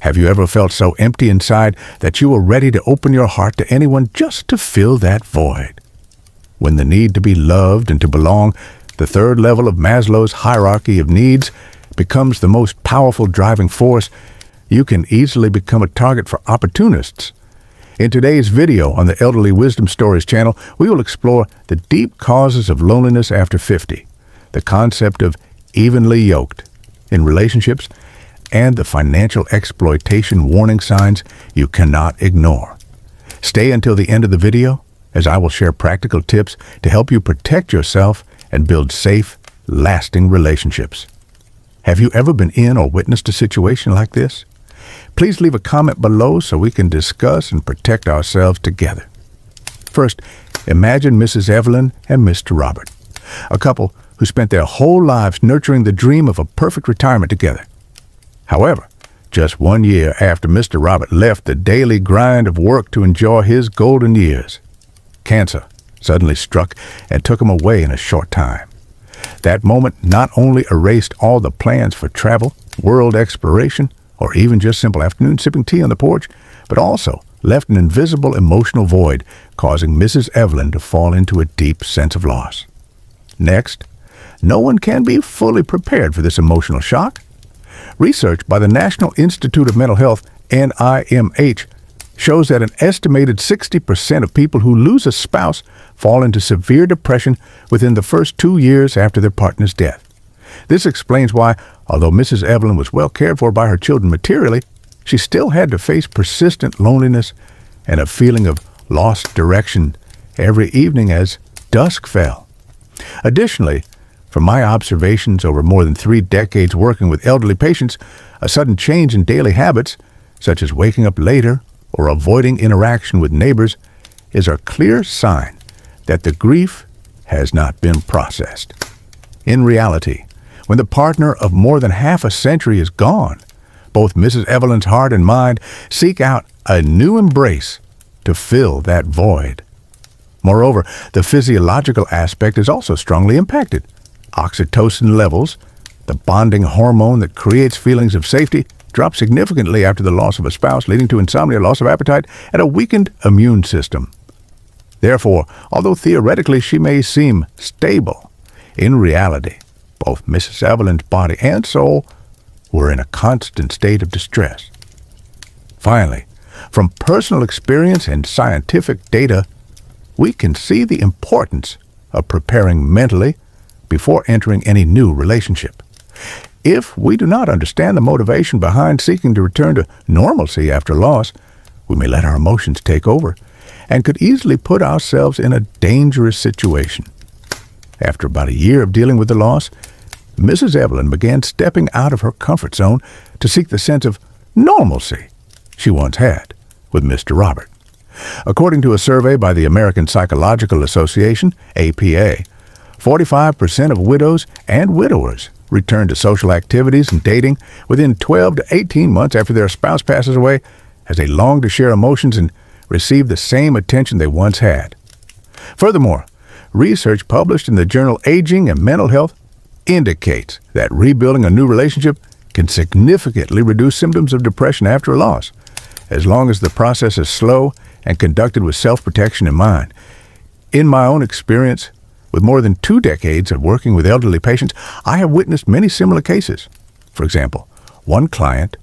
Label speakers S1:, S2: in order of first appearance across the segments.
S1: Have you ever felt so empty inside that you were ready to open your heart to anyone just to fill that void? When the need to be loved and to belong, the third level of Maslow's hierarchy of needs, becomes the most powerful driving force, you can easily become a target for opportunists. In today's video on the Elderly Wisdom Stories channel, we will explore the deep causes of loneliness after 50, the concept of evenly yoked in relationships, and the financial exploitation warning signs you cannot ignore. Stay until the end of the video, as I will share practical tips to help you protect yourself and build safe, lasting relationships. Have you ever been in or witnessed a situation like this? Please leave a comment below so we can discuss and protect ourselves together. First, imagine Mrs. Evelyn and Mr. Robert, a couple who spent their whole lives nurturing the dream of a perfect retirement together. However, just 1 year after Mr. Robert left the daily grind of work to enjoy his golden years, cancer suddenly struck and took him away in a short time. That moment not only erased all the plans for travel, world exploration, or even just simple afternoon sipping tea on the porch, but also left an invisible emotional void, causing Mrs. Evelyn to fall into a deep sense of loss. Next, no one can be fully prepared for this emotional shock. Research by the National Institute of Mental Health, NIMH, shows that an estimated 60% of people who lose a spouse fall into severe depression within the first 2 years after their partner's death. This explains why, although Mrs. Evelyn was well cared for by her children materially, she still had to face persistent loneliness and a feeling of lost direction every evening as dusk fell. Additionally, from my observations over more than 3 decades working with elderly patients, a sudden change in daily habits, such as waking up later or avoiding interaction with neighbors, is a clear sign that the grief has not been processed. In reality, when the partner of more than half a century is gone, both Mrs. Evelyn's heart and mind seek out a new embrace to fill that void. Moreover, the physiological aspect is also strongly impacted. Oxytocin levels, the bonding hormone that creates feelings of safety, drop significantly after the loss of a spouse, leading to insomnia, loss of appetite, and a weakened immune system. Therefore, although theoretically she may seem stable, in reality, both Mrs. Evelyn's body and soul were in a constant state of distress. Finally, from personal experience and scientific data, we can see the importance of preparing mentally before entering any new relationship. If we do not understand the motivation behind seeking to return to normalcy after loss, we may let our emotions take over and could easily put ourselves in a dangerous situation. After about a year of dealing with the loss, Mrs. Evelyn began stepping out of her comfort zone to seek the sense of normalcy she once had with Mr. Robert. According to a survey by the American Psychological Association, APA, 45% of widows and widowers return to social activities and dating within 12 to 18 months after their spouse passes away, as they long to share emotions and receive the same attention they once had. Furthermore, research published in the journal Aging and Mental Health indicates that rebuilding a new relationship can significantly reduce symptoms of depression after a loss, as long as the process is slow and conducted with self-protection in mind. In my own experience, with more than 2 decades of working with elderly patients, I have witnessed many similar cases. For example, one client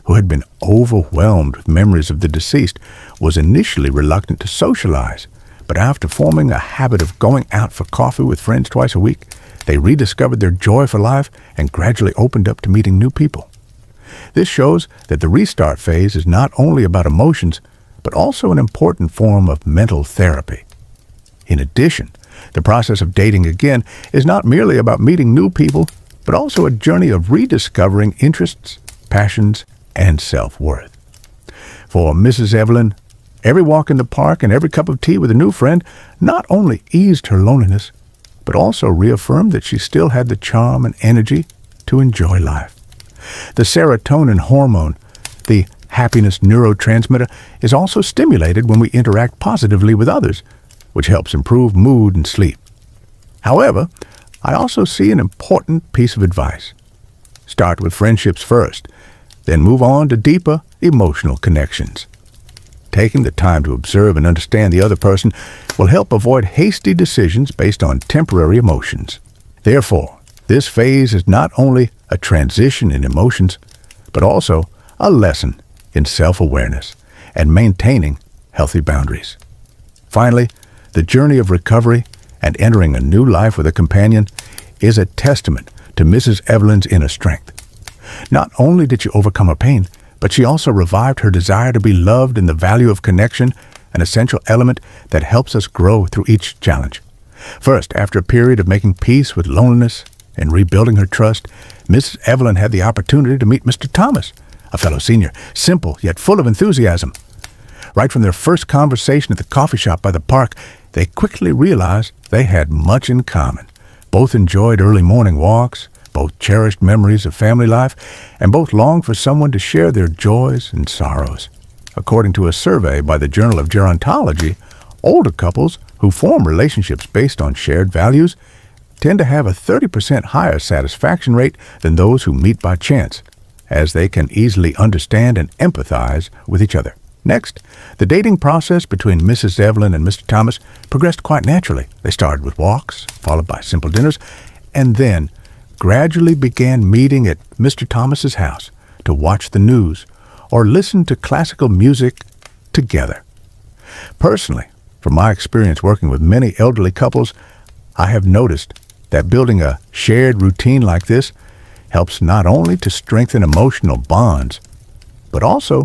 S1: who had been overwhelmed with memories of the deceased was initially reluctant to socialize, but after forming a habit of going out for coffee with friends twice a week, they rediscovered their joy for life and gradually opened up to meeting new people. This shows that the restart phase is not only about emotions, but also an important form of mental therapy. In addition, the process of dating again is not merely about meeting new people, but also a journey of rediscovering interests, passions, and self-worth. For Mrs. Evelyn, every walk in the park and every cup of tea with a new friend not only eased her loneliness, but also reaffirmed that she still had the charm and energy to enjoy life. The serotonin hormone, the happiness neurotransmitter, is also stimulated when we interact positively with others, which helps improve mood and sleep. However, I also see an important piece of advice. Start with friendships first. then move on to deeper emotional connections. Taking the time to observe and understand the other person will help avoid hasty decisions based on temporary emotions. Therefore, this phase is not only a transition in emotions, but also a lesson in self-awareness and maintaining healthy boundaries. Finally, the journey of recovery and entering a new life with a companion is a testament to Mrs. Evelyn's inner strength. Not only did she overcome her pain, but she also revived her desire to be loved and the value of connection, an essential element that helps us grow through each challenge. First, after a period of making peace with loneliness and rebuilding her trust, Mrs. Evelyn had the opportunity to meet Mr. Thomas, a fellow senior, simple yet full of enthusiasm. Right from their first conversation at the coffee shop by the park, they quickly realized they had much in common. Both enjoyed early morning walks, both cherished memories of family life, and both longed for someone to share their joys and sorrows. According to a survey by the Journal of Gerontology, older couples who form relationships based on shared values tend to have a 30% higher satisfaction rate than those who meet by chance, as they can easily understand and empathize with each other. Next, the dating process between Mrs. Evelyn and Mr. Thomas progressed quite naturally. They started with walks, followed by simple dinners, and then gradually began meeting at Mr. Thomas's house to watch the news or listen to classical music together. Personally, from my experience working with many elderly couples, I have noticed that building a shared routine like this helps not only to strengthen emotional bonds, but also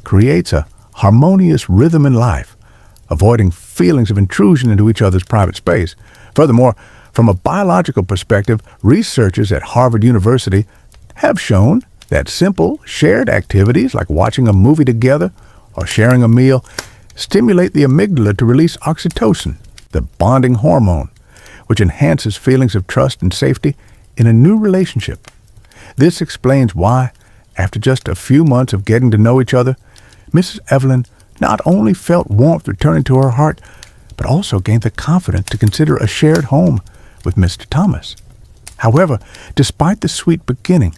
S1: creates a harmonious rhythm in life, avoiding feelings of intrusion into each other's private space. Furthermore, from a biological perspective, researchers at Harvard University have shown that simple, shared activities like watching a movie together or sharing a meal stimulate the amygdala to release oxytocin, the bonding hormone, which enhances feelings of trust and safety in a new relationship. This explains why, after just a few months of getting to know each other, Mrs. Evelyn not only felt warmth returning to her heart, but also gained the confidence to consider a shared home with Mr. Thomas. However, despite the sweet beginning,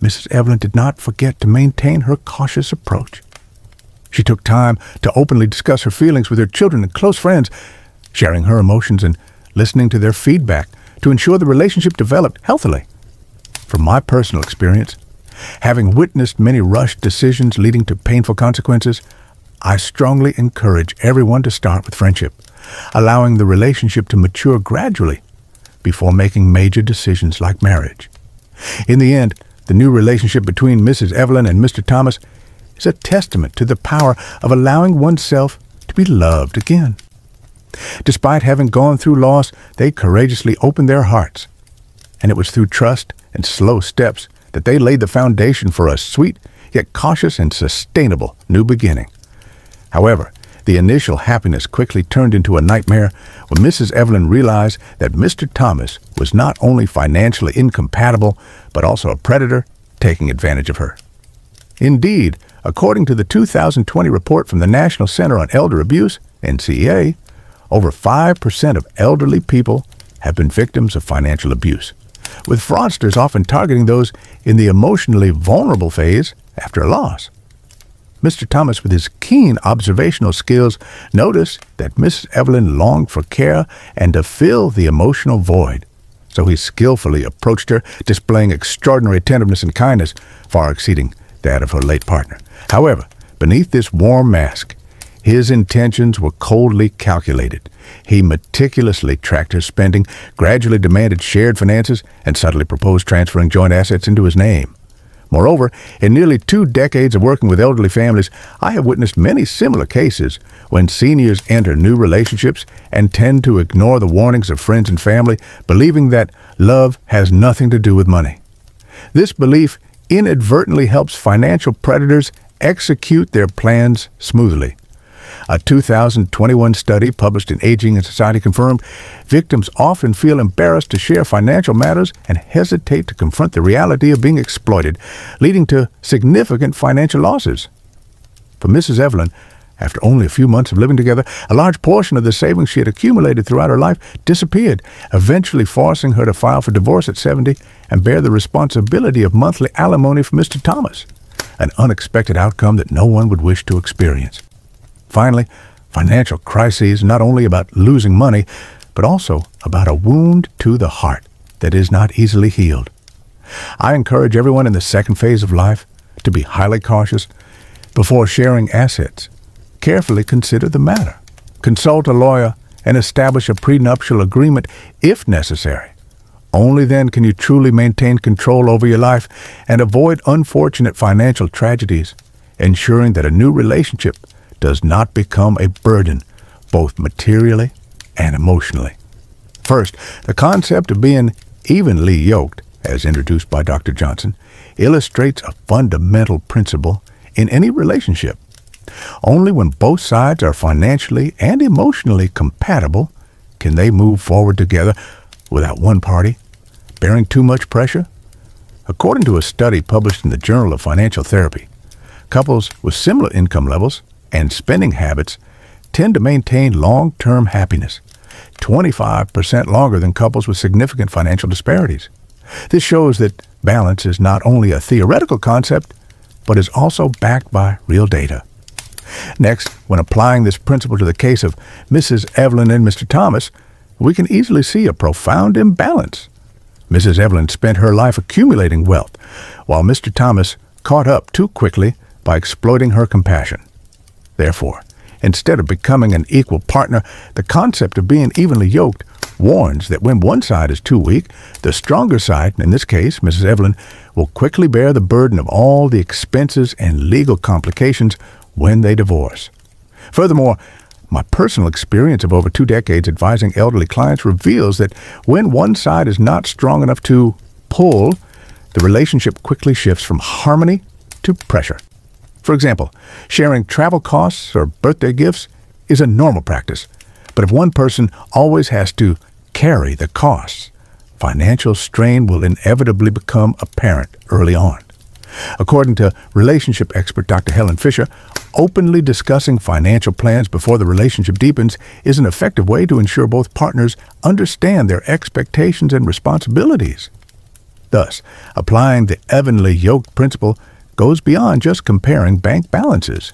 S1: Mrs. Evelyn did not forget to maintain her cautious approach. She took time to openly discuss her feelings with her children and close friends, sharing her emotions and listening to their feedback to ensure the relationship developed healthily. From my personal experience, having witnessed many rushed decisions leading to painful consequences, I strongly encourage everyone to start with friendship, allowing the relationship to mature gradually before making major decisions like marriage. In the end, the new relationship between Mrs. Evelyn and Mr. Thomas is a testament to the power of allowing oneself to be loved again. Despite having gone through loss, they courageously opened their hearts, and it was through trust and slow steps that they laid the foundation for a sweet, yet cautious and sustainable new beginning. However, the initial happiness quickly turned into a nightmare when Mrs. Evelyn realized that Mr. Thomas was not only financially incompatible, but also a predator taking advantage of her. Indeed, according to the 2020 report from the National Center on Elder Abuse, NCEA, over 5% of elderly people have been victims of financial abuse, with fraudsters often targeting those in the emotionally vulnerable phase after a loss. Mr. Thomas, with his keen observational skills, noticed that Mrs. Evelyn longed for care and to fill the emotional void. So he skillfully approached her, displaying extraordinary attentiveness and kindness, far exceeding that of her late partner. However, beneath this warm mask, his intentions were coldly calculated. He meticulously tracked her spending, gradually demanded shared finances, and subtly proposed transferring joint assets into his name. Moreover, in nearly 2 decades of working with elderly families, I have witnessed many similar cases when seniors enter new relationships and tend to ignore the warnings of friends and family, believing that love has nothing to do with money. This belief inadvertently helps financial predators execute their plans smoothly. A 2021 study published in Aging and Society confirmed victims often feel embarrassed to share financial matters and hesitate to confront the reality of being exploited, leading to significant financial losses. For Mrs. Evelyn, after only a few months of living together, a large portion of the savings she had accumulated throughout her life disappeared, eventually forcing her to file for divorce at 70 and bear the responsibility of monthly alimony for Mr. Thomas. an unexpected outcome that no one would wish to experience. Finally, financial crises are not only about losing money, but also about a wound to the heart that is not easily healed. I encourage everyone in the second phase of life to be highly cautious before sharing assets. Carefully consider the matter. Consult a lawyer and establish a prenuptial agreement if necessary. Only then can you truly maintain control over your life and avoid unfortunate financial tragedies, ensuring that a new relationship does not become a burden, both materially and emotionally. First, the concept of being evenly yoked, as introduced by Dr. Johnson, illustrates a fundamental principle in any relationship. Only when both sides are financially and emotionally compatible can they move forward together without one party bearing too much pressure. According to a study published in the Journal of Financial Therapy, couples with similar income levels and spending habits tend to maintain long-term happiness, 25% longer than couples with significant financial disparities. This shows that balance is not only a theoretical concept, but is also backed by real data. Next, when applying this principle to the case of Mrs. Evelyn and Mr. Thomas, we can easily see a profound imbalance. Mrs. Evelyn spent her life accumulating wealth, while Mr. Thomas caught up too quickly by exploiting her compassion. Therefore, instead of becoming an equal partner, the concept of being evenly yoked warns that when one side is too weak, the stronger side, in this case, Mrs. Evelyn, will quickly bear the burden of all the expenses and legal complications when they divorce. Furthermore, my personal experience of over 2 decades advising elderly clients reveals that when one side is not strong enough to pull, the relationship quickly shifts from harmony to pressure. For example, sharing travel costs or birthday gifts is a normal practice, but if one person always has to carry the costs, financial strain will inevitably become apparent early on. According to relationship expert Dr. Helen Fisher, openly discussing financial plans before the relationship deepens is an effective way to ensure both partners understand their expectations and responsibilities. Thus, applying the evenly yoked principle goes beyond just comparing bank balances.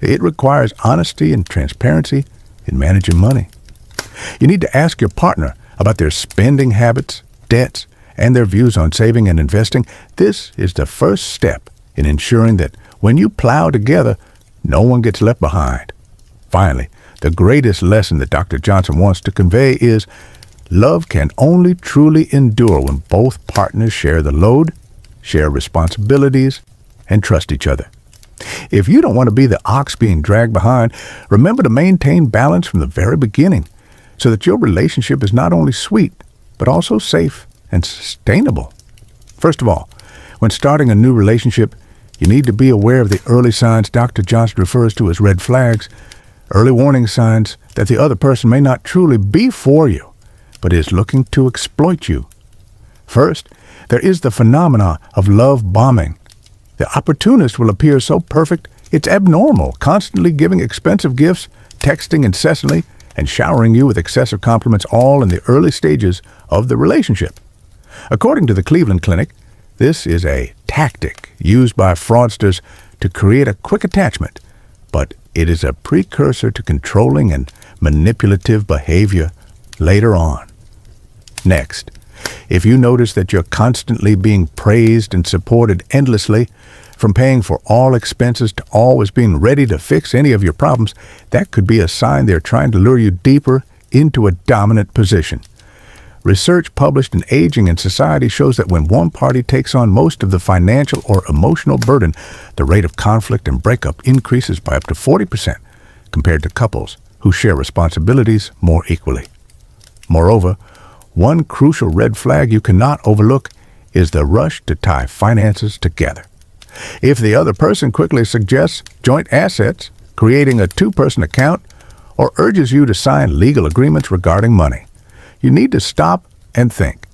S1: It requires honesty and transparency in managing money. You need to ask your partner about their spending habits, debts, and their views on saving and investing. This is the first step in ensuring that when you plow together, no one gets left behind. Finally, the greatest lesson that Dr. Johnson wants to convey is love can only truly endure when both partners share the load, share responsibilities, and trust each other. If you don't want to be the ox being dragged behind, remember to maintain balance from the very beginning so that your relationship is not only sweet, but also safe and sustainable. First of all, when starting a new relationship, you need to be aware of the early signs Dr. Johnson refers to as red flags, early warning signs that the other person may not truly be for you, but is looking to exploit you. First, there is the phenomena of love bombing. The opportunist will appear so perfect, it's abnormal, constantly giving expensive gifts, texting incessantly, and showering you with excessive compliments all in the early stages of the relationship. According to the Cleveland Clinic, this is a tactic used by fraudsters to create a quick attachment, but it is a precursor to controlling and manipulative behavior later on. Next, if you notice that you're constantly being praised and supported endlessly, from paying for all expenses to always being ready to fix any of your problems, that could be a sign they're trying to lure you deeper into a dominant position. Research published in Aging and Society shows that when one party takes on most of the financial or emotional burden, the rate of conflict and breakup increases by up to 40% compared to couples who share responsibilities more equally. Moreover, one crucial red flag you cannot overlook is the rush to tie finances together. If the other person quickly suggests joint assets, creating a 2-person account, or urges you to sign legal agreements regarding money, you need to stop and think.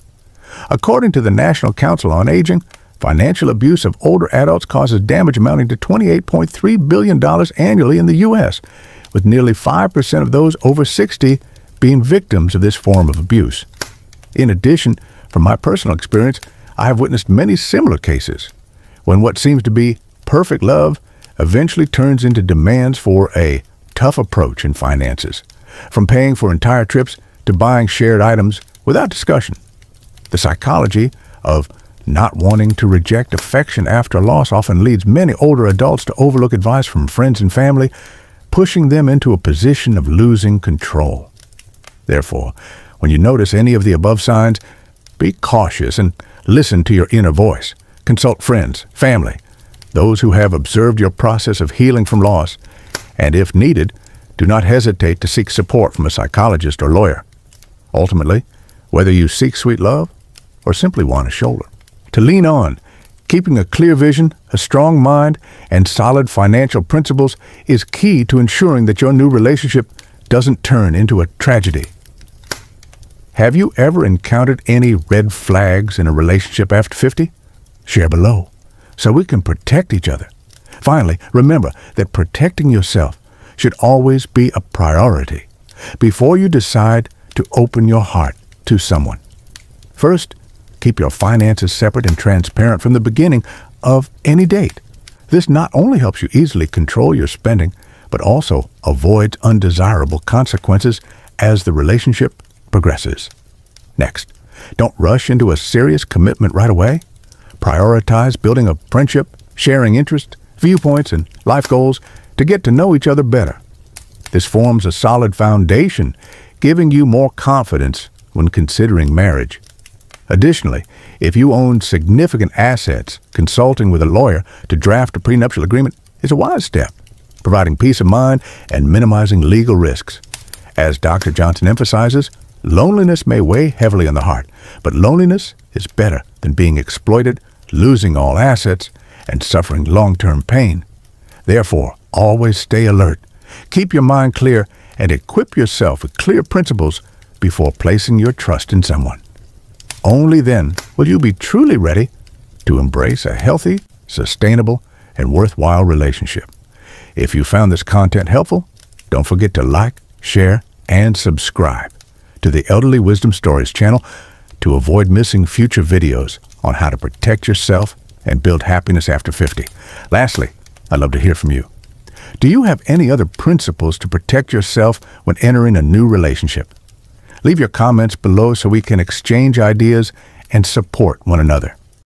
S1: According to the National Council on Aging, financial abuse of older adults causes damage amounting to $28.3 billion annually in the U.S., with nearly 5% of those over 60 being victims of this form of abuse. In addition, from my personal experience, I have witnessed many similar cases when what seems to be perfect love eventually turns into demands for a tough approach in finances, from paying for entire trips to buying shared items without discussion. The psychology of not wanting to reject affection after loss often leads many older adults to overlook advice from friends and family, pushing them into a position of losing control. Therefore, when you notice any of the above signs, be cautious and listen to your inner voice. Consult friends, family, those who have observed your process of healing from loss, and if needed, do not hesitate to seek support from a psychologist or lawyer. Ultimately, whether you seek sweet love or simply want a shoulder to lean on, keeping a clear vision, a strong mind, and solid financial principles is key to ensuring that your new relationship doesn't turn into a tragedy. Have you ever encountered any red flags in a relationship after 50? Share below so we can protect each other. Finally, remember that protecting yourself should always be a priority before you decide to open your heart to someone. First, keep your finances separate and transparent from the beginning of any date. This not only helps you easily control your spending, but also avoids undesirable consequences as the relationship progresses. Next, don't rush into a serious commitment right away. Prioritize building a friendship, sharing interests, viewpoints, and life goals to get to know each other better. This forms a solid foundation, giving you more confidence when considering marriage. Additionally, if you own significant assets, consulting with a lawyer to draft a prenuptial agreement is a wise step, providing peace of mind and minimizing legal risks. As Dr. Johnson emphasizes, loneliness may weigh heavily on the heart, but loneliness is better than being exploited, losing all assets, and suffering long-term pain. Therefore, always stay alert, keep your mind clear, and equip yourself with clear principles before placing your trust in someone. Only then will you be truly ready to embrace a healthy, sustainable, and worthwhile relationship. If you found this content helpful, don't forget to like, share, and subscribe to the Elderly Wisdom Stories channel to avoid missing future videos on how to protect yourself and build happiness after 50. Lastly, I'd love to hear from you. Do you have any other principles to protect yourself when entering a new relationship? Leave your comments below so we can exchange ideas and support one another.